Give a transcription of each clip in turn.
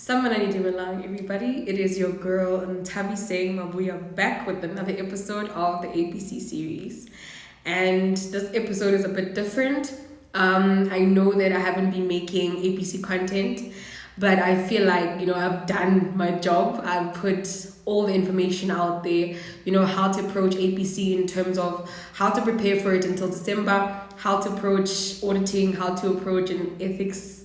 Samanani Dimalang, everybody. It is your girl Tavi saying we are back with another episode of the APC series. And this episode is a bit different. I know that I haven't been making APC content, but I feel like, I've done my job. I've put all the information out there, how to approach APC in terms of how to prepare for it until December, how to approach auditing, how to approach an ethics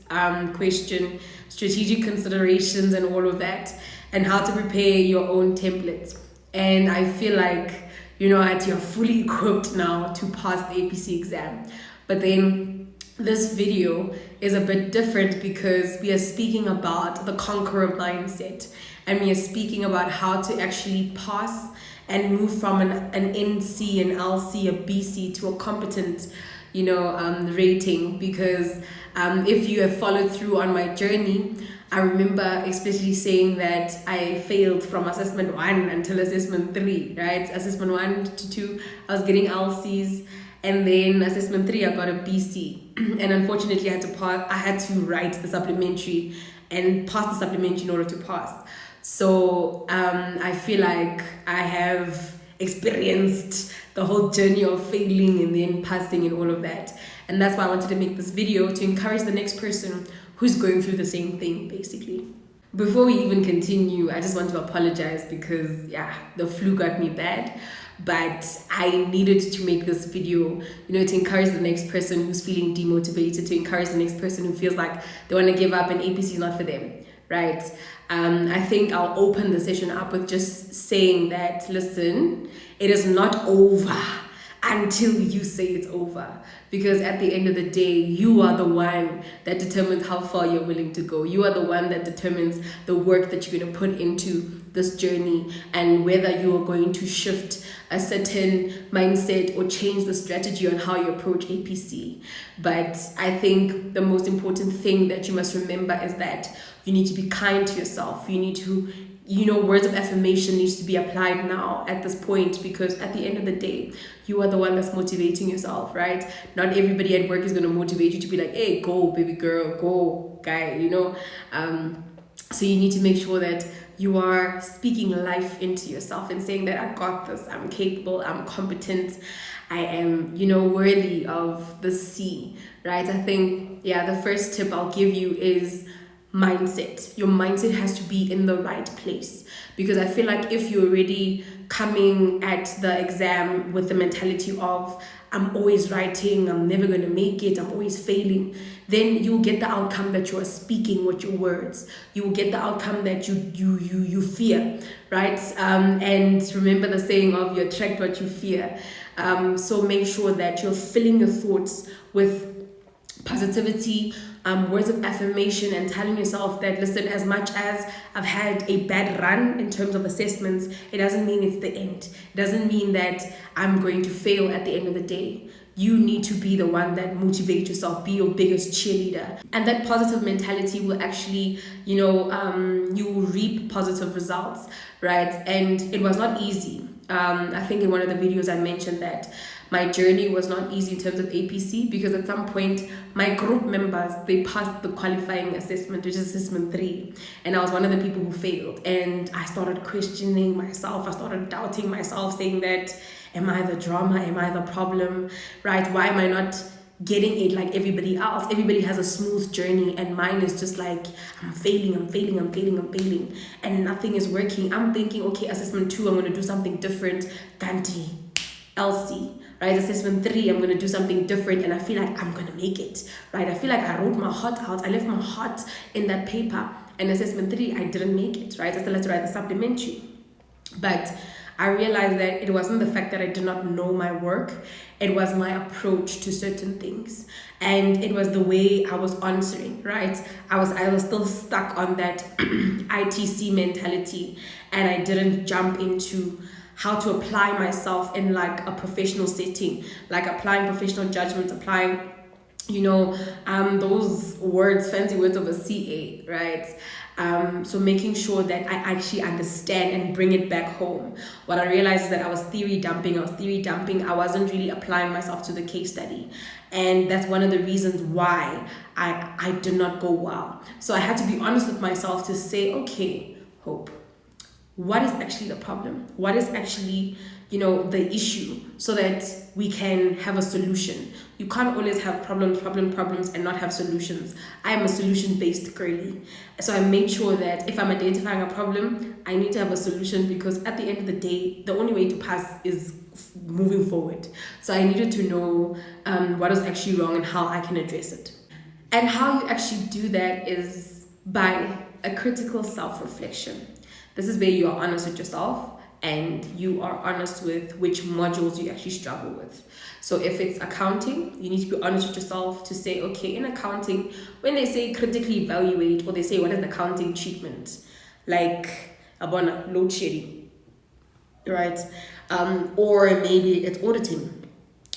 question, strategic considerations and all of that, and how to prepare your own templates. And I feel like, you're fully equipped now to pass the APC exam. But then this video is a bit different because we are speaking about the conqueror mindset, and we are speaking about how to actually pass and move from an NC, an LC, a BC to a competent rating. Because if you have followed through on my journey, I remember especially saying that I failed from assessment 1 until assessment 3, right? Assessment 1 to 2, I was getting LCs, and then assessment 3, I got a BC. And unfortunately, I had to write the supplementary and pass the supplementary in order to pass. So I feel like I have experienced the whole journey of failing and then passing and all of that. And that's why I wanted to make this video, to encourage the next person who's going through the same thing, basically. Before we even continue, I just want to apologize because, the flu got me bad. But I needed to make this video, to encourage the next person who's feeling demotivated, to encourage the next person who feels like they want to give up and APC is not for them, right? I think I'll open the session up with just saying that, listen, it is not over until you say it's over. Because at the end of the day, you are the one that determines how far you're willing to go. You are the one that determines the work that you're going to put into this journey, and whether you are going to shift a certain mindset or change the strategy on how you approach APC. But I think the most important thing that you must remember is that you need to be kind to yourself. You need to, words of affirmation needs to be applied now at this point, because at the end of the day, you are the one that's motivating yourself, right? Not everybody at work is going to motivate you to be like, hey, go, baby girl, go, guy, So you need to make sure that you are speaking life into yourself and saying that I got this, I'm capable, I'm competent, I am, worthy of the C, right? I think, the first tip I'll give you is mindset. Your mindset has to be in the right place, because I feel like if you're already coming at the exam with the mentality of I'm always writing, I'm never going to make it, I'm always failing, then you'll get the outcome that you are speaking with your words. You will get the outcome that you fear, right? And remember the saying of you attract what you fear. So make sure that you're filling your thoughts with positivity, words of affirmation, and telling yourself that, listen, as much as I've had a bad run in terms of assessments, it doesn't mean it's the end. It doesn't mean that I'm going to fail at the end of the day. You need to be the one that motivates yourself, be your biggest cheerleader. And that positive mentality will actually, you will reap positive results, right? And it was not easy. I think in one of the videos I mentioned that my journey was not easy in terms of APC, because at some point my group members, they passed the qualifying assessment, which is assessment 3, and I was one of the people who failed. And I started questioning myself, I started doubting myself, saying that, am I the drama, am I the problem, right? Why am I not getting it like everybody else? Everybody has a smooth journey, and mine is just like, I'm failing, and nothing is working. I'm thinking, okay, assessment 2, I'm going to do something different, Ganti, LC, right? Assessment 3, I'm going to do something different, and I feel like I'm going to make it, right? I feel like I wrote my heart out, I left my heart in that paper, and assessment 3, I didn't make it, right? I still had to write the supplementary. But I realized that it wasn't the fact that I did not know my work, it was my approach to certain things, and it was the way I was answering, right? I was still stuck on that ITC mentality, and I didn't jump into how to apply myself in like a professional setting, like applying professional judgment, applying, those words, fancy words of a CA, right? So making sure that I actually understand and bring it back home. What I realized is that I was theory dumping. I wasn't really applying myself to the case study. And that's one of the reasons why I did not go well. So I had to be honest with myself to say, okay, Hope, what is actually the problem? What is actually, the issue, so that we can have a solution. You can't always have problems and not have solutions. I am a solution-based girly. So I made sure that if I'm identifying a problem, I need to have a solution, because at the end of the day, the only way to pass is moving forward. So I needed to know what is actually wrong and how I can address it. And how you actually do that is by a critical self-reflection. This is where you are honest with yourself and you are honest with which modules you actually struggle with. So if it's accounting, you need to be honest with yourself to say, okay, in accounting, when they say critically evaluate, or they say what is the accounting treatment, like abona load shedding, right? Or maybe it's auditing.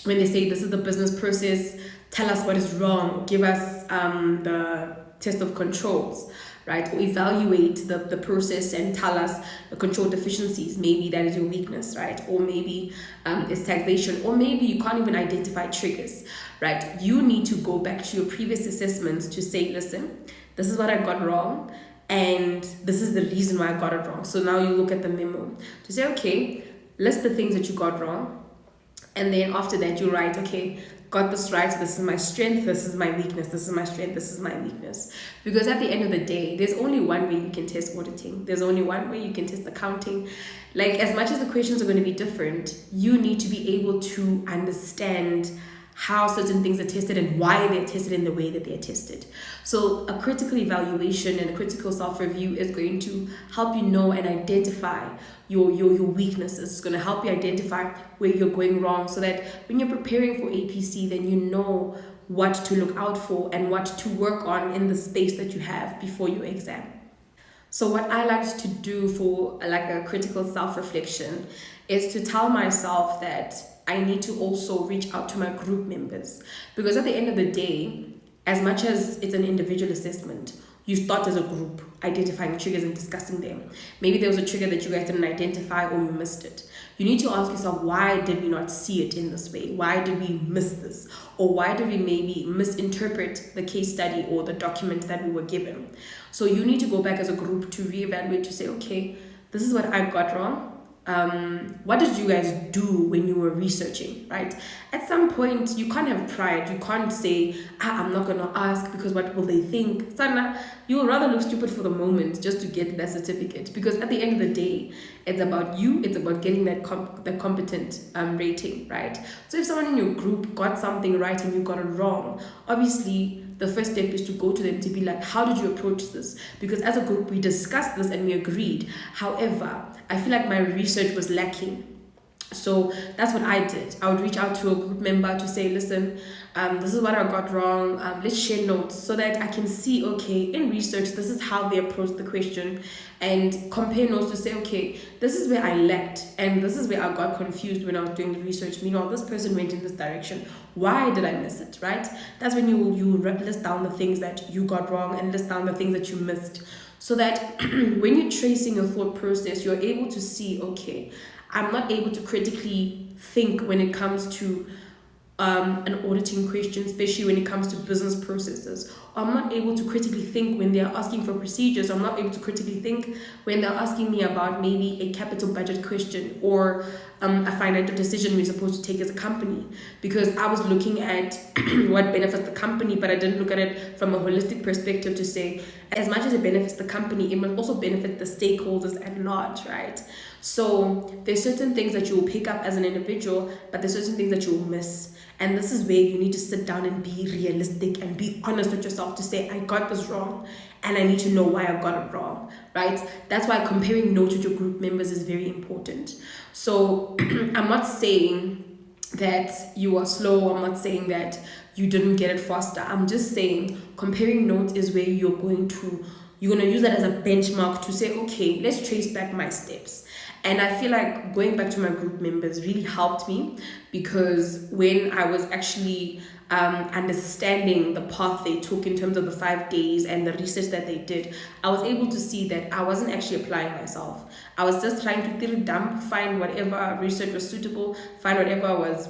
When they say this is the business process, tell us what is wrong, give us the test of controls, right? Or evaluate the process and tell us the control deficiencies. Maybe that is your weakness, right? Or maybe it's taxation, or maybe you can't even identify triggers, right? You need to go back to your previous assessments to say, listen, this is what I got wrong, and this is the reason why I got it wrong. So now you look at the memo to say, okay, list the things that you got wrong, and then after that you write, okay, got this right, this is my strength, this is my weakness, this is my strength, this is my weakness. Because at the end of the day, there's only one way you can test auditing. There's only one way you can test accounting. Like, as much as the questions are going to be different, you need to be able to understand how certain things are tested and why they're tested in the way that they're tested. So a critical evaluation and a critical self-review is going to help you know and identify your weaknesses. It's going to help you identify where you're going wrong, so that when you're preparing for APC, then you know what to look out for and what to work on in the space that you have before your exam. So what I like to do for like a critical self-reflection is to tell myself that I need to also reach out to my group members, because at the end of the day, as much as it's an individual assessment, you start as a group, identifying triggers and discussing them. Maybe there was a trigger that you guys didn't identify or you missed it. You need to ask yourself, why did we not see it in this way? Why did we miss this? Or why did we maybe misinterpret the case study or the document that we were given? So you need to go back as a group to reevaluate, to say, okay, this is what I got wrong. What did you guys do when you were researching, right? At some point, you can't have pride. You can't say, I'm not going to ask because what will they think? Sana, you will rather look stupid for the moment just to get that certificate, because at the end of the day, it's about you. It's about getting that competent rating, right? So if someone in your group got something right and you got it wrong, obviously the first step is to go to them to be like, how did you approach this? Because as a group, we discussed this and we agreed. However, I feel like my research was lacking. So that's what I did. I would reach out to a group member to say, listen, this is what I got wrong. Let's share notes so that I can see, okay, in research, this is how they approached the question, and compare notes to say, okay, this is where I lacked and this is where I got confused when I was doing the research. Meanwhile, this person went in this direction. Why did I miss it, right? That's when you list down the things that you got wrong and list down the things that you missed, so that when you're tracing your thought process, you're able to see, okay, I'm not able to critically think when it comes to an auditing question, especially when it comes to business processes. I'm not able to critically think when they're asking for procedures. I'm not able to critically think when they're asking me about maybe a capital budget question or a financial decision we're supposed to take as a company, because I was looking at what benefits the company, but I didn't look at it from a holistic perspective to say, as much as it benefits the company, it must also benefit the stakeholders at large, right? So there's certain things that you will pick up as an individual, but there's certain things that you will miss. And this is where you need to sit down and be realistic and be honest with yourself to say, I got this wrong and I need to know why I got it wrong, right? That's why comparing notes with your group members is very important. So I'm not saying that you are slow. I'm not saying that you didn't get it faster. I'm just saying comparing notes is where you're going to use that as a benchmark to say, okay, let's trace back my steps. And I feel like going back to my group members really helped me, because when I was actually understanding the path they took in terms of the 5 days and the research that they did, I was able to see that I wasn't actually applying myself. I was just trying to dump, find whatever research was suitable, find whatever was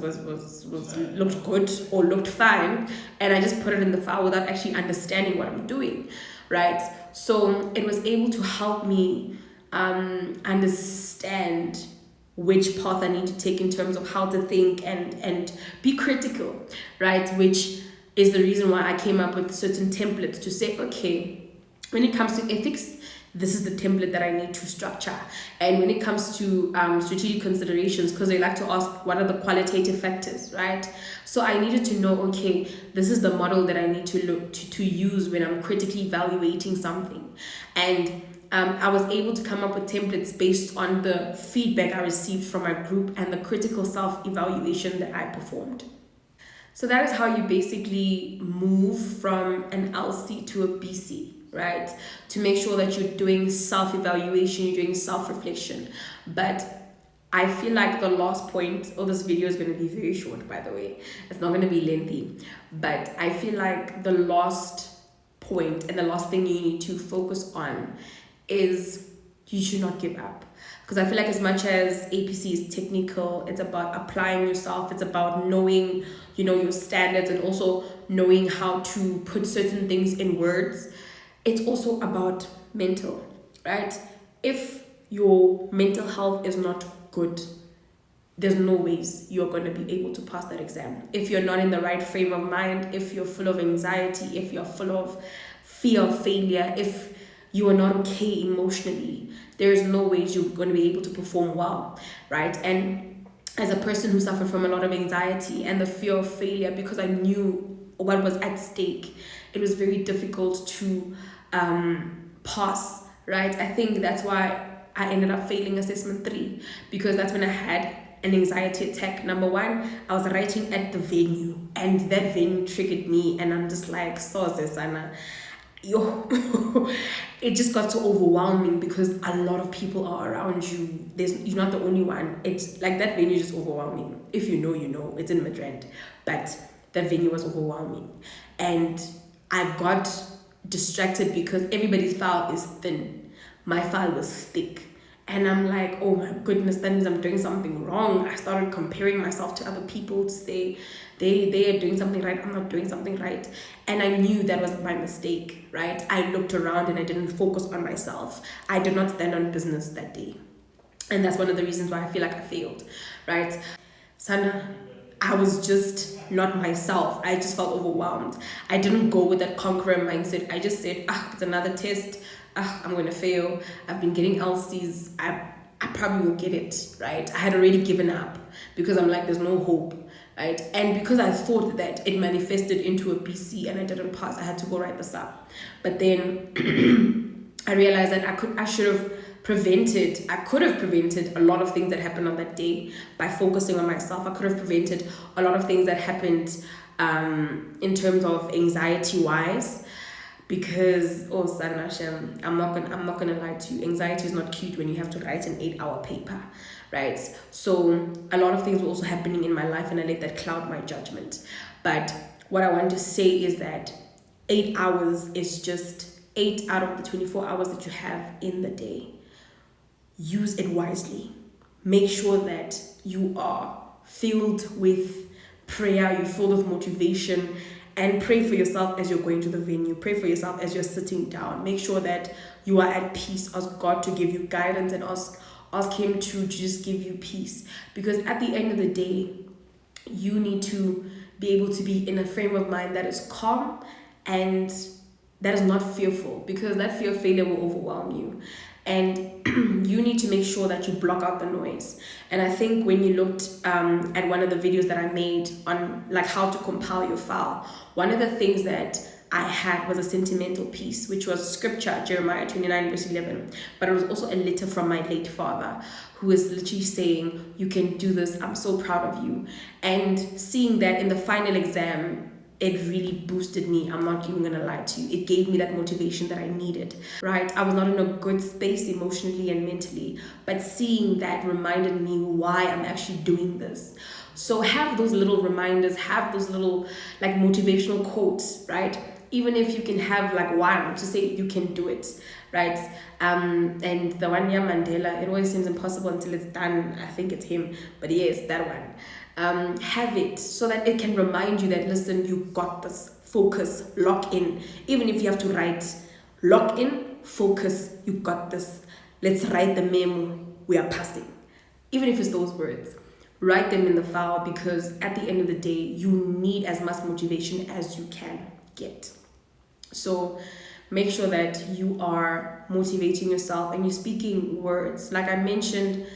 looked good or looked fine, and I just put it in the file without actually understanding what I'm doing, right? So it was able to help me understand which path I need to take in terms of how to think and be critical, right? Which is the reason why I came up with certain templates to say, okay, when it comes to ethics, this is the template that I need to structure. And when it comes to strategic considerations, because they like to ask what are the qualitative factors, right? So I needed to know, okay, this is the model that I need to look to use when I'm critically evaluating something. And I was able to come up with templates based on the feedback I received from my group and the critical self-evaluation that I performed. So that is how you basically move from an LC to a BC, right? To make sure that you're doing self-evaluation, you're doing self-reflection. But I feel like the last point, this video is going to be very short, by the way. It's not going to be lengthy. But I feel like the last point and the last thing you need to focus on is you should not give up. Because I feel like as much as APC is technical, it's about applying yourself. It's about knowing, your standards, and also knowing how to put certain things in words. It's also about mental, right? If your mental health is not good, there's no ways you're going to be able to pass that exam. If you're not in the right frame of mind, if you're full of anxiety, if you're full of fear of failure, if you are not okay emotionally, there's no ways you're going to be able to perform well, right? And as a person who suffered from a lot of anxiety and the fear of failure, because I knew what was at stake, it was very difficult to pass, right? I think that's why I ended up failing assessment 3, because that's when I had an anxiety attack. Number one, I was writing at the venue, and that venue triggered me, and I'm just like, Sana. It just got so overwhelming because a lot of people are around you. You're not the only one. It's like that venue is just overwhelming. If you know, it's in Midrand, but that venue was overwhelming, and I got distracted because everybody's file is thin. My file was thick. And I'm like, oh my goodness, that means I'm doing something wrong. I started comparing myself to other people to say they are doing something right, I'm not doing something right. And I knew that was my mistake, right? I looked around and I didn't focus on myself. I did not stand on business that day. And that's one of the reasons why I feel like I failed, right? Sana, I was just not myself. I just felt overwhelmed. I didn't go with that conqueror mindset. I just said, it's another test. I'm going to fail. I've been getting LCs. I probably will get it, right? I had already given up because I'm like, there's no hope, right? And because I thought that it manifested into a BC and I didn't pass, I had to go write this up. But then I realized that I could have prevented a lot of things that happened on that day by focusing on myself. I could have prevented a lot of things that happened in terms of anxiety wise. Because Sanashem, I'm not gonna lie to you, anxiety is not cute when you have to write an 8-hour paper, right? So a lot of things were also happening in my life and I let that cloud my judgment. But what I want to say is that 8 hours is just 8 out of the 24 hours that you have in the day. Use it wisely. Make sure that you are filled with prayer, you're filled with motivation, and pray for yourself as you're going to the venue. Pray for yourself as you're sitting down. Make sure that you are at peace. Ask God to give you guidance and ask Him to just give you peace. Because at the end of the day, you need to be able to be in a frame of mind that is calm and that is not fearful, because that fear of failure will overwhelm you. And you need to make sure that you block out the noise. And I think when you looked at one of the videos that I made on like how to compile your file, one of the things that I had was a sentimental piece, which was scripture, Jeremiah 29 verse 11. But it was also a letter from my late father, who is literally saying, you can do this, I'm so proud of you. And seeing that in the final exam, it really boosted me. I'm not even gonna lie to you. It gave me that motivation that I needed, right? I was not in a good space emotionally and mentally, but seeing that reminded me why I'm actually doing this. So have those little reminders, have those little like motivational quotes, right? Even if you can have like one to say you can do it, right? And the one, yeah, Mandela, it always seems impossible until it's done. I think it's him, but yes, that one. Have it so that it can remind you that, listen, you got this. Focus, lock in. Even if you have to write, lock in, focus, you got this. Let's write the memo, we are passing. Even if it's those words, write them in the file, because at the end of the day, you need as much motivation as you can get. So make sure that you are motivating yourself and you're speaking words. Like I mentioned,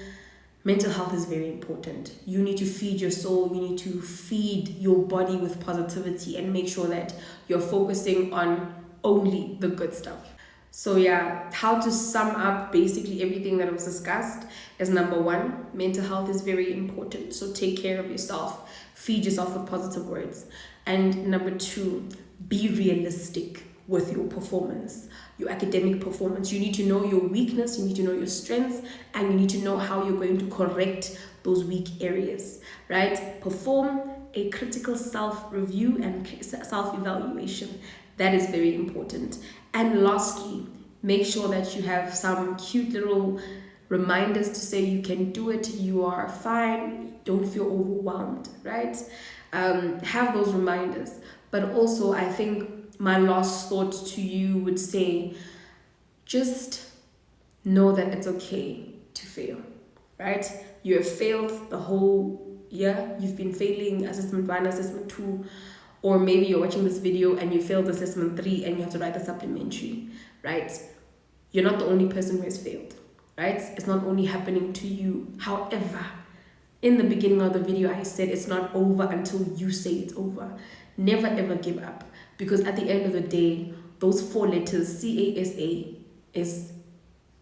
mental health is very important. You need to feed your soul, you need to feed your body with positivity and make sure that you're focusing on only the good stuff. So yeah, how to sum up basically everything that was discussed is, number one, mental health is very important. So take care of yourself, feed yourself with positive words. And number two, be realistic with your performance, your academic performance. You need to know your weakness, you need to know your strengths, and you need to know how you're going to correct those weak areas, right? Perform a critical self-review and self-evaluation. That is very important. And lastly, make sure that you have some cute little reminders to say you can do it, you are fine, don't feel overwhelmed, right? Have those reminders. But also, I think my last thought to you would say, just know that it's okay to fail, right? You have failed the whole year. You've been failing assessment 1, assessment 2, or maybe you're watching this video and you failed assessment 3 and you have to write the supplementary, right? You're not the only person who has failed, right? It's not only happening to you. However, in the beginning of the video, I said it's not over until you say it's over. Never ever give up, because at the end of the day, those 4 letters, CASA, is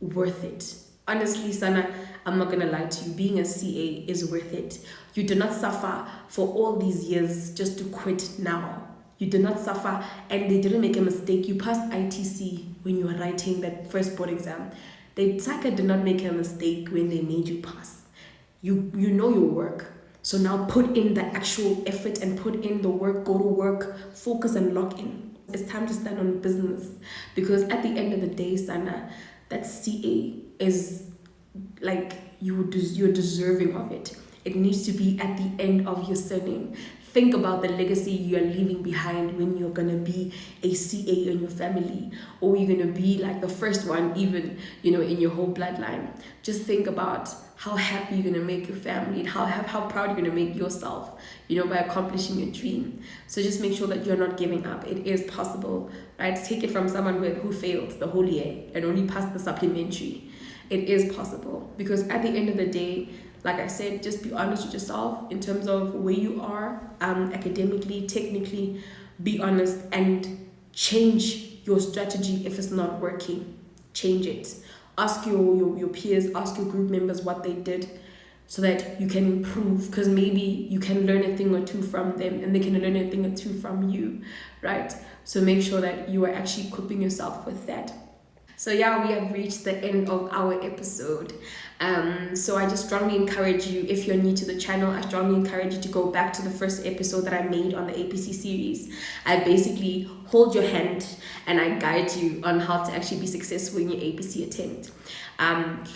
worth it. Honestly, Sana, I'm not gonna lie to you, being a CA is worth it. You do not suffer for all these years just to quit now. You do not suffer, and they didn't make a mistake. You passed ITC when you were writing that first board exam. The psycher did not make a mistake when they made you pass. You know your work. So now put in the actual effort and put in the work, go to work, focus and lock in. It's time to stand on business, because at the end of the day, Sana, that CA is like you're deserving of it. It needs to be at the end of your surname. Think about the legacy you are leaving behind when you're gonna be a CA in your family, or you're gonna be like the first one, even in your whole bloodline. Just think about how happy you're gonna make your family and how proud you're gonna make yourself, by accomplishing your dream. So just make sure that you're not giving up. It is possible, right? Take it from someone who failed the whole year and only passed the supplementary. It is possible, because at the end of the day, like I said, just be honest with yourself in terms of where you are academically, technically. Be honest and change your strategy. If it's not working, change it. Ask your peers, ask your group members what they did, so that you can improve, because maybe you can learn a thing or two from them and they can learn a thing or two from you, right? So make sure that you are actually equipping yourself with that. So yeah, we have reached the end of our episode. So I just strongly encourage you, if you're new to the channel, I strongly encourage you to go back to the first episode that I made on the APC series. I basically hold your hand and I guide you on how to actually be successful in your APC attempt.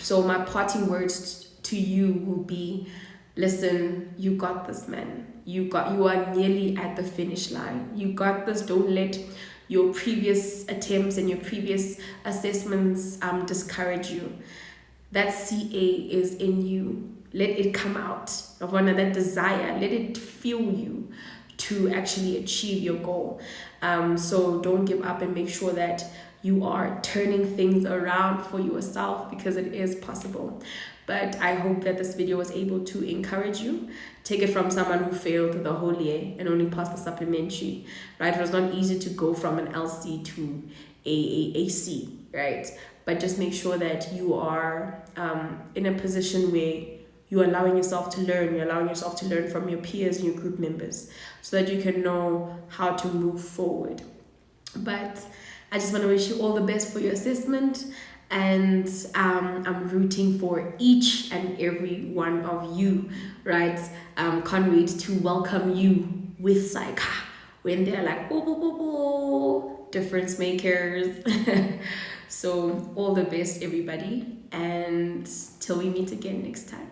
So my parting words to you will be, listen, you got this, man. You are nearly at the finish line. You got this. Don't let your previous attempts and your previous assessments discourage you. That CA is in you. Let it come out of that desire. Let it fuel you to actually achieve your goal. So don't give up, and make sure that you are turning things around for yourself, because it is possible. But I hope that this video was able to encourage you. Take it from someone who failed the whole year and only passed the supplementary, right? It was not easy to go from an LC to a C, right? But just make sure that you are in a position where you're allowing yourself to learn. You're allowing yourself to learn from your peers and your group members so that you can know how to move forward. But I just want to wish you all the best for your assessment. And I'm rooting for each and every one of you, right? Can't wait to welcome you with Saika when they're like, oh, oh, oh, oh, difference makers. So all the best, everybody. And till we meet again next time.